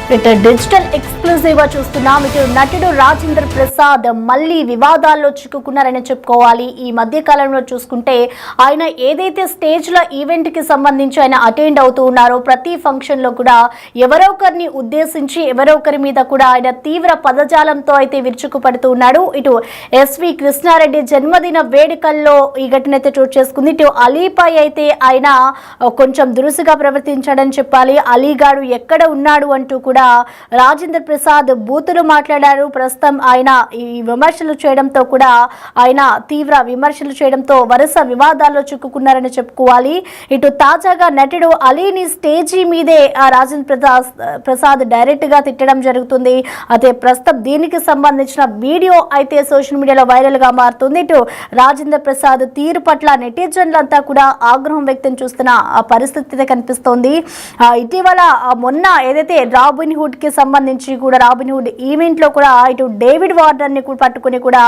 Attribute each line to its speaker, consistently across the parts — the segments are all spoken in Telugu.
Speaker 1: డిజిటల్ ఎక్స్క్లూజివ్ గా చూస్తున్నాం. ఇటు నటుడు రాజేంద్ర ప్రసాద్ మళ్ళీ వివాదాల్లో చిక్కుకున్నారని చెప్పుకోవాలి. ఈ మధ్య కాలంలో చూసుకుంటే ఆయన ఏదైతే స్టేజ్ లో ఈవెంట్ కి సంబంధించి ఆయన అటెండ్ అవుతూ ఉన్నారో ప్రతి ఫంక్షన్ లో కూడా ఎవరో ఒకరిని ఉద్దేశించి ఎవరో ఒకరి మీద కూడా ఆయన తీవ్ర పదజాలంతో అయితే విరుచుకుపడుతూ ఉన్నాడు. ఇటు ఎస్వి కృష్ణారెడ్డి జన్మదిన వేడుకల్లో ఈ ఘటన అయితే చోటు చేసుకుంది. ఇటు అలీపై అయితే ఆయన కొంచెం దురుసుగా ప్రవర్తించాడని చెప్పాలి. అలీగాడు ఎక్కడ ఉన్నాడు అంటూ కూడా రాజేంద్ర ప్రసాద్ బూతులు మాట్లాడారు. ప్రస్తుతం ఆయన ఈ విమర్శలు చేయడంతో కూడా ఆయన తీవ్ర విమర్శలు చేయడంతో వరుస వివాదాల్లో చిక్కుకున్నారని చెప్పుకోవాలి. ఇటు తాజాగా నటుడు అలీని స్టేజీ మీదే రాజేంద్ర ప్రసాద్ డైరెక్ట్ గా తిట్టడం జరుగుతుంది. అయితే ప్రస్తుతం దీనికి సంబంధించిన వీడియో అయితే సోషల్ మీడియాలో వైరల్ గా మారుతుంది. ఇటు రాజేంద్ర ప్రసాద్ తీరు పట్ల నెటిజన్లంతా కూడా ఆగ్రహం వ్యక్తం చేస్తున్న పరిస్థితి కనిపిస్తోంది. ఇటీవల మొన్న ఏదైతే రాబిన్హుడ్ కి సంబంధించి కూడా రాబిన్హుడ్ ఈవెంట్ లో కూడా ఇటు డేవిడ్ వార్నర్ ని పట్టుకుని కూడా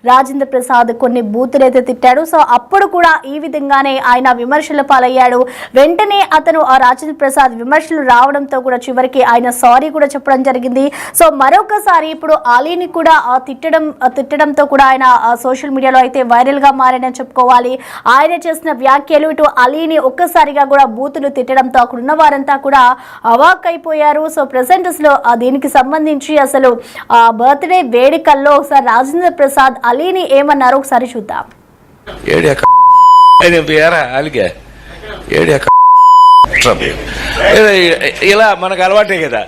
Speaker 1: రాజేంద్ర ప్రసాద్ కొన్ని బూతులు అయితే తిట్టాడు. సో అప్పుడు కూడా ఈ విధంగానే ఆయన విమర్శల పాలయ్యాడు. వెంటనే అతను ఆ రాజేంద్ర ప్రసాద్ విమర్శలు రావడంతో కూడా చివరికి ఆయన సారీ కూడా చెప్పడం జరిగింది. సో మరొకసారి ఇప్పుడు అలీని కూడా తిట్టడంతో కూడా ఆయన సోషల్ మీడియాలో అయితే వైరల్ గా మారాడని చెప్పుకోవాలి. ఆయన చేసిన వ్యాఖ్యలు ఇటు అలీని ఒక్కసారిగా కూడా బూతులు తిట్టడంతో అక్కడ ఉన్న వారంతా కూడా అవాక్ అయిపోయారు. సో ప్రెసెంట్ అసలు దీనికి సంబంధించి అసలు బర్త్డే వేడుకల్లో ఒకసారి రాజేంద్ర ప్రసాద్ అలీని ఏమన్నారో ఒకసారి చూద్దాం.
Speaker 2: ఇలా మనకు అలవాటే కదా.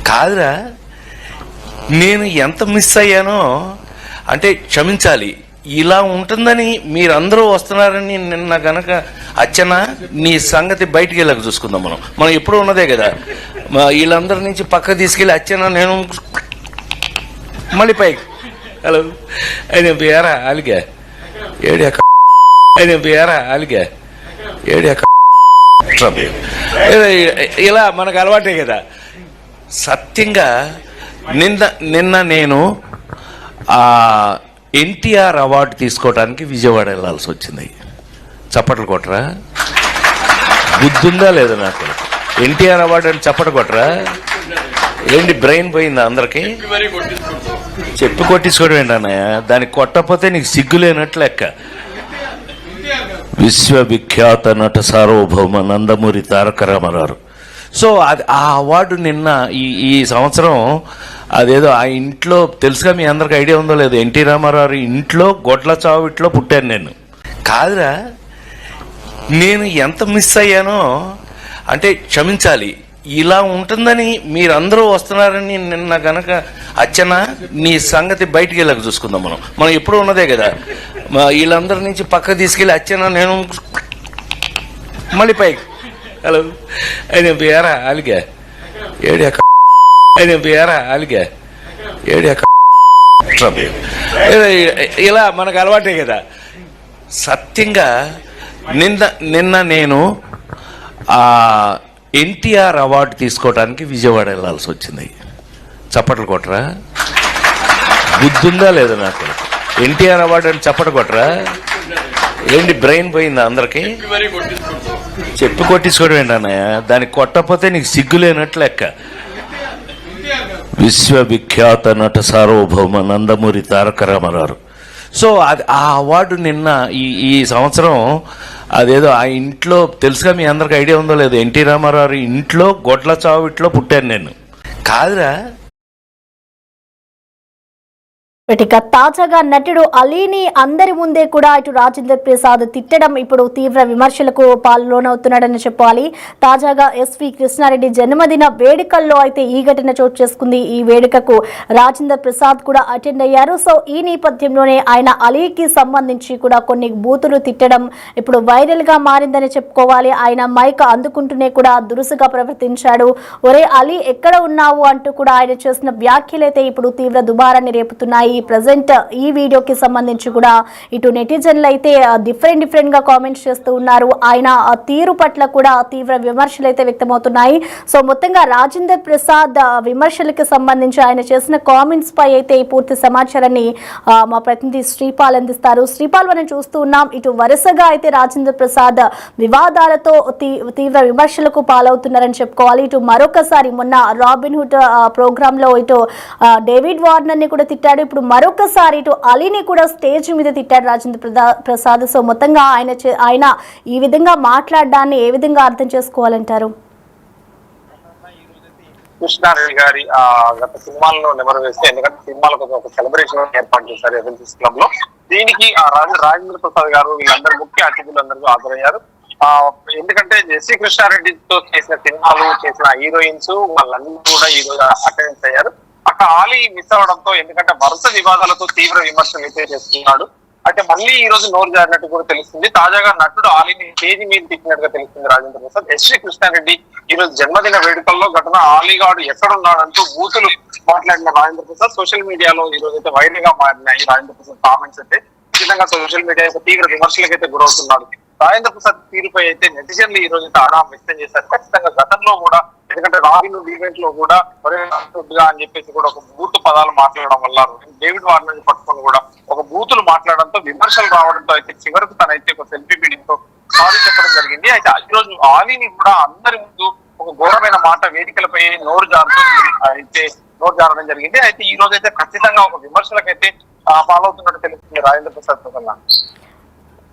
Speaker 2: కాదురా, నేను ఎంత మిస్ అయ్యానో అంటే క్షమించాలి. ఇలా ఉంటుందని మీరందరూ వస్తున్నారని నిన్న గనక అచ్చన నీ సంగతి బయటికి వెళ్ళక చూసుకుందాం. మనం ఎప్పుడూ ఉన్నదే కదా. వీళ్ళందరి నుంచి పక్క తీసుకెళ్ళి అచ్చన నేను మళ్ళీ పైకి హలో అయినా బియారా అలిగా ఏడాక అయినా బియారా అలిగా ఏడాక ఇలా మనకు అలవాటే కదా. సత్యంగా నిన్న నేను ఎన్టీఆర్ అవార్డు తీసుకోవడానికి విజయవాడ వెళ్ళాల్సి వచ్చింది. చప్పట్లు కొట్టరా? బుద్ధుందా లేదా నాకు? ఎన్టీఆర్ అవార్డు అని చప్పట్లు కొట్టరా? ఏంటి బ్రెయిన్ పోయిందా అందరికి? చెప్పి కొట్టించుకోవడం ఏంటి అన్నయ్య? దానికి కొట్టకపోతే నీకు సిగ్గులేనట్లు లెక్క. విశ్వవిఖ్యాత నట సార్వభౌమ నందమూరి తారక రామారావు. సో అది ఆ అవార్డు నిన్న ఈ సంవత్సరం అదేదో ఆ ఇంట్లో తెలుసుగా, మీ అందరికి ఐడియా ఉందో లేదో, ఎన్టీ రామారావు ఇంట్లో గొడ్ల చావిట్లో పుట్టాను నేను. కాదురా, నేను ఎంత మిస్ అయ్యానో అంటే క్షమించాలి. ఇలా ఉంటుందని మీరందరూ వస్తున్నారని నిన్న గనక అచ్చన నీ సంగతి బయటికి వెళ్ళక చూసుకుందాం. మనం ఎప్పుడూ ఉన్నదే కదా. వీళ్ళందరి నుంచి పక్క తీసుకెళ్ళి అచ్చన నేను మళ్ళీ పైకి హలో అయినా బియారా అలిగా ఏడాక అయినా బియారా అలిగా ఏడాక ఇలా మనకు అలవాటే కదా. సత్యంగా నిన్న నేను ఎన్టీఆర్ అవార్డు తీసుకోవడానికి విజయవాడ వెళ్ళాల్సి వచ్చింది. చప్పట్లు కొట్టరా? బుద్ధుందా లేదా నాకు? ఎన్టీఆర్ అవార్డు అని చప్పట్లు కొట్టరా? ఏంటి బ్రెయిన్ పోయిందా అందరికి? చెప్పి కొట్టించుకోవడం ఏంటి అన్నయ్య? దానికి కొట్టకపోతే నీకు సిగ్గులేనట్లు లెక్క. విశ్వవిఖ్యాత నట సార్వభౌమ నందమూరి తారక రామారావు. సో అది ఆ అవార్డు నిన్న ఈ సంవత్సరం అదేదో ఆ ఇంట్లో తెలుసుగా, మీ అందరికి ఐడియా ఉందో లేదో, ఎన్టీ రామారావు ఇంట్లో గొడ్ల చావిట్లో పుట్టాను నేను. కాదురా,
Speaker 1: ఇక తాజాగా నటుడు అలీని అందరి ముందే కూడా ఇటు రాజేంద్ర ప్రసాద్ తిట్టడం ఇప్పుడు తీవ్ర విమర్శలకు పాల్లోనవుతున్నాడని చెప్పాలి. తాజాగా ఎస్వి కృష్ణారెడ్డి జన్మదిన వేడుకల్లో అయితే ఈ ఘటన చోటు చేసుకుంది. ఈ వేడుకకు రాజేంద్ర ప్రసాద్ కూడా అటెండ్ అయ్యారు. సో ఈ నేపథ్యంలోనే ఆయన అలీకి సంబంధించి కూడా కొన్ని బూతులు తిట్టడం ఇప్పుడు వైరల్ గా మారిందని చెప్పుకోవాలి. ఆయన మైక్ అందుకుంటూనే కూడా దురుసుగా ప్రవర్తించాడు. ఒరే అలీ ఎక్కడ ఉన్నావు అంటూ కూడా ఆయన చేసిన వ్యాఖ్యలైతే ఇప్పుడు తీవ్ర దుమారాన్ని రేపుతున్నాయి. చెప్పుకోవాలి. ప్రజెంట్ ఈ వీడియోకి సంబంధించి కూడా ఇటు నెటిజన్లు అయితే డిఫరెంట్ గా కామెంట్స్ చేస్తూ ఉన్నారు. ఆయన తీరు పట్ల కూడా తీవ్ర విమర్శలు అయితే వ్యక్తమవుతున్నాయి. సో మొత్తంగా రాజేంద్ర ప్రసాద్ విమర్శలకు సంబంధించి ఆయన చేసిన కామెంట్స్ పై అయితే ఈ పూర్తి సమాచారాన్ని మా ప్రతినిధి శ్రీపాల్ అందిస్తారు. శ్రీపాల్, మనం చూస్తూ ఉన్నాం ఇటు వరుసగా అయితే రాజేంద్ర ప్రసాద్ వివాదాలతో తీవ్ర విమర్శలకు పాలవుతున్నారని చెప్పుకోవాలి. ఇటు మరొకసారి మొన్న రాబిన్హుడ్ ప్రోగ్రామ్ లో ఇటు డేవిడ్ వార్నర్ ని కూడా తిట్టాడు. ఇప్పుడు మరొకసారి ఇటు అలీని కూడా స్టేజ్ మీద తిట్టాడు రాజేంద్ర ప్రసాద్. సో మొత్తంగా ఆయన ఈ విధంగా మాట్లాడడాన్ని ఏ విధంగా అర్థం చేసుకోవాలంటారు?
Speaker 3: కృష్ణారెడ్డి గారి గత సినిమాల్లో నెమరు వేస్తే, ఎందుకంటే సినిమాలకు ఒక సెలబ్రేషన్ ఏర్పాటు చేశారు ఎవెన్సీస్ క్లబ్ లో. దీనికి రాజేంద్ర ప్రసాద్ గారు వీళ్ళందరూ ముఖ్య అతిథులందరూ హాజరయ్యారు. ఎందుకంటే జెస్సీ కృష్ణారెడ్డితో చేసిన సినిమాలు చేసిన హీరోయిన్స్ వాళ్ళందరూ కూడా ఈ రోజు అటెండ్ అయ్యారు. అక్కడ ఆలీ మిస్ అవడంతో, ఎందుకంటే వరుస వివాదాలతో తీవ్ర విమర్శలు అయితే చేస్తున్నాడు. అయితే మళ్ళీ ఈ రోజు నోరు జారినట్టు కూడా తెలుస్తుంది. తాజాగా నటుడు ఆలీని స్టేజ్ మీద తిప్పినట్టుగా తెలుస్తుంది రాజేంద్ర ప్రసాద్. ఎస్వి కృష్ణారెడ్డి ఈ రోజు జన్మదిన వేడుకల్లో ఘటన ఆలీగాడు ఎక్కడున్నాడంటూ బూతులు మాట్లాడిన రాజేంద్ర ప్రసాద్ సోషల్ మీడియాలో ఈ రోజు అయితే వైరల్ గా మారినాయి రాజేంద్ర ప్రసాద్ కామెంట్స్ అయితే. ఖచ్చితంగా సోషల్ మీడియా యొక్క తీవ్ర విమర్శలకు అయితే గురవుతున్నాడు. రాజేంద్ర ప్రసాద్ తీరుపై అయితే నెటిజన్లు ఈ రోజు అయితే ఆరాం వ్యక్తం చేశారు. ఖచ్చితంగా గతంలో కూడా, ఎందుకంటే రాబిన్హుడ్ ఈవెంట్ లో కూడా అని చెప్పేసి కూడా ఒక బూత్ పదాలు మాట్లాడడం వల్ల డేవిడ్ వార్నర్ పట్టుకొని కూడా ఒక బూతులు మాట్లాడడంతో విమర్శలు రావడంతో అయితే చివరకు తనైతే ఒక సెల్ఫీ మీటింగ్ సారీ చెప్పడం జరిగింది. అయితే ఈ రోజు ఆలీని కూడా అందరి ముందు ఒక ఘోరమైన మాట వేదికలపై నోరు జారడం జరిగింది. అయితే ఈ రోజు అయితే ఖచ్చితంగా ఒక విమర్శలకైతే ఫాలో అవుతున్నట్టు తెలుస్తుంది రాజేంద్ర ప్రసాద్ ప్రసన్న.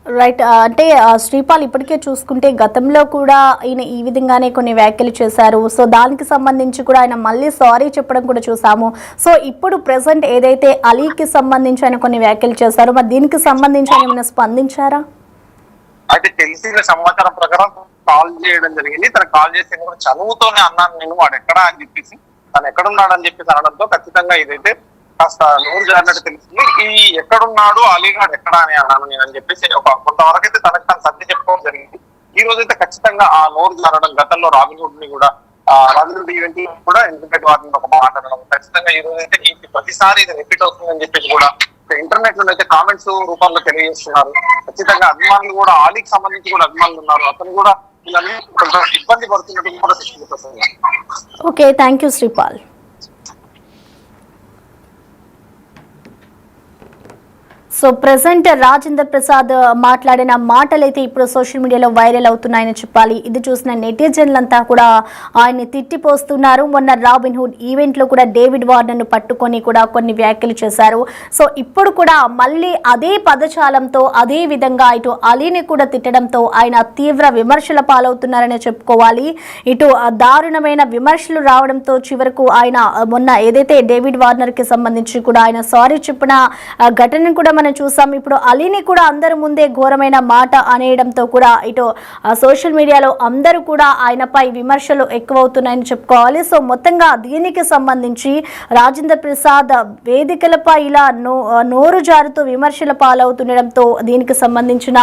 Speaker 1: రైట్, అంటే శ్రీపాల్, ఇప్పటికే చూసుకుంటే గతంలో కూడా ఈయన ఈ విధంగానే కొన్ని వ్యాఖ్యలు చేశారు. సో దానికి సంబంధించి కూడా ఆయన మళ్ళీ సారీ చెప్పడం కూడా చూసాము. సో ఇప్పుడు ప్రెసెంట్ ఏదైతే అలీకి సంబంధించి ఆయన కొన్ని వ్యాఖ్యలు చేశారో, మరి దీనికి సంబంధించి ఆయన ఏమైనా స్పందించారా?
Speaker 3: అయితే తెలిసిన సమాచారం ప్రకారం కాల్ చేయడం జరిగింది. తన కాల్ చేసి కూడా చదువుతోనే అన్నాను నేను, వాడు ఎక్కడా అని చెప్పేసి, తను ఎక్కడున్నాడని చెప్పేసి అనడంతో ఖచ్చితంగా ఇదైతే కాస్త నోరు జారినట్టు తెలుస్తుంది. ఈ ఎక్కడున్నాడు అలీగాడ్ ఎక్కడా అని అన్నాను నేను అని చెప్పేసి కొంతవరకు అయితే తనకు తను సర్ది చెప్పుకోవడం జరిగింది. ఈ రోజు అయితే ఖచ్చితంగా ఆ నోరు జారడం, గతంలో రాబిన్హుడ్ ని కూడా రాబిన్హుడ్ ఈవెంట్ లో కూడా ఎందుకంటే వాటిని ఒక మాట అనడం, ఖచ్చితంగా ఈ రోజు అయితే ప్రతిసారి ఇది రిపీట్ అవుతుందని చెప్పేసి కూడా ఇంటర్నెట్ లో అయితే కామెంట్స్ రూపంలో తెలియజేస్తున్నారు. ఖచ్చితంగా అభిమానులు కూడా, ఆలీకి సంబంధించి కూడా అభిమానులు ఉన్నారు, అతను కూడా ఇవన్నీ కొంచెం ఇబ్బంది పడుతున్నట్టు కూడా తెలుస్తుంది.
Speaker 1: Okay, thank you Sripal. So present Rajendra Prasad మాట్లాడిన మాటలు అయితే ఇప్పుడు సోషల్ మీడియాలో వైరల్ అవుతున్నాయని చెప్పాలి. ఇది చూసిన నెటిజన్లంతా కూడా ఆయన్ని తిట్టిపోస్తున్నారు. మొన్న రాబిన్హుడ్ ఈవెంట్లో కూడా డేవిడ్ వార్నర్ను పట్టుకొని కూడా కొన్ని వ్యాఖ్యలు చేశారు. సో ఇప్పుడు కూడా మళ్ళీ అదే పదజాలంతో అదే విధంగా ఇటు అలీని కూడా తిట్టడంతో ఆయన తీవ్ర విమర్శల పాలవుతున్నారని చెప్పుకోవాలి. ఇటు దారుణమైన విమర్శలు రావడంతో చివరకు ఆయన మొన్న ఏదైతే డేవిడ్ వార్నర్కి సంబంధించి కూడా ఆయన సారీ చెప్పిన ఘటనను కూడా మనం చూసాం. ఇప్పుడు అలీని కూడా అందరి ముందే ఘోరమైన మాట అనేయడంతో కూడా ఇటు సోషల్ మీడియాలో అందరూ కూడా ఆయనపై విమర్శలు ఎక్కువవుతున్నాయని చెప్పుకోవాలి. సో మొత్తంగా దీనికి సంబంధించి రాజేంద్ర ప్రసాద్ వేదికలపై ఇలా నోరు జారుతూ విమర్శల పాలవుతుండడంతో దీనికి సంబంధించిన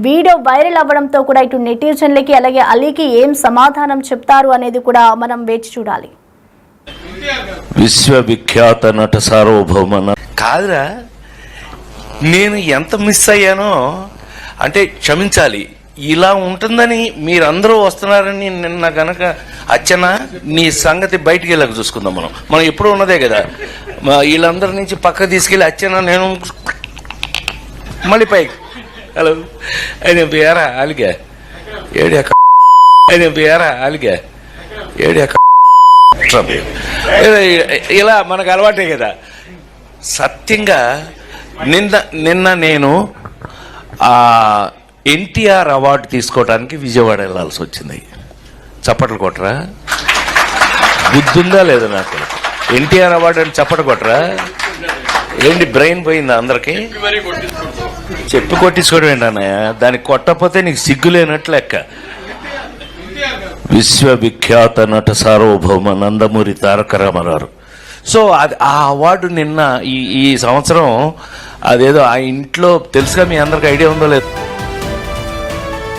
Speaker 1: వీడియో వైరల్ అవ్వడంతో కూడా ఇటు నెటిజన్లకి అలాగే అలీకి ఏం సమాధానం చెప్తారు అనేది కూడా మనం వేచి చూడాలి.
Speaker 2: విశ్వవిఖ్యాత నట సార్వభౌమ కాదురా, నేను ఎంత మిస్ అయ్యానో అంటే క్షమించాలి. ఇలా ఉంటుందని మీరందరూ వస్తున్నారని నిన్న గనక అచ్చన నీ సంగతి బయటికి వెళ్ళక చూసుకుందాం. మనం ఎప్పుడు ఉన్నదే కదా. వీళ్ళందరి నుంచి పక్క తీసుకెళ్ళి అచ్చన నేను మళ్ళీ పైకి హలో ఆయన పేరా అలిగా ఏడియా ఆయన పేరా అలిగా ఏడియా ఇలా మనకు అలవాటే కదా. సత్యంగా నిన్న నేను ఎన్టీఆర్ అవార్డు తీసుకోవడానికి విజయవాడ వెళ్ళాల్సి వచ్చింది. చప్పట్లు కొట్టరా? బుద్ధుందా లేదా నాకు? ఎన్టీఆర్ అవార్డు అని చప్పట్లు కొట్టరా? ఏంటి బ్రెయిన్ పోయిందా అందరికి? చెప్పి కొట్టించుకోవడం ఏంటన్నయ్య? దానికి కొట్టకపోతే నీకు సిగ్గులేనట్లు లెక్క. విశ్వవిఖ్యాత నట సార్వభౌమ నందమూరి తారక రామారావు. సో అది ఆ అవార్డు నిన్న ఈ సంవత్సరం అదేదో ఆ ఇంట్లో తెలుసుగా మీ అందరికి ఐడియా ఉందో లేదు.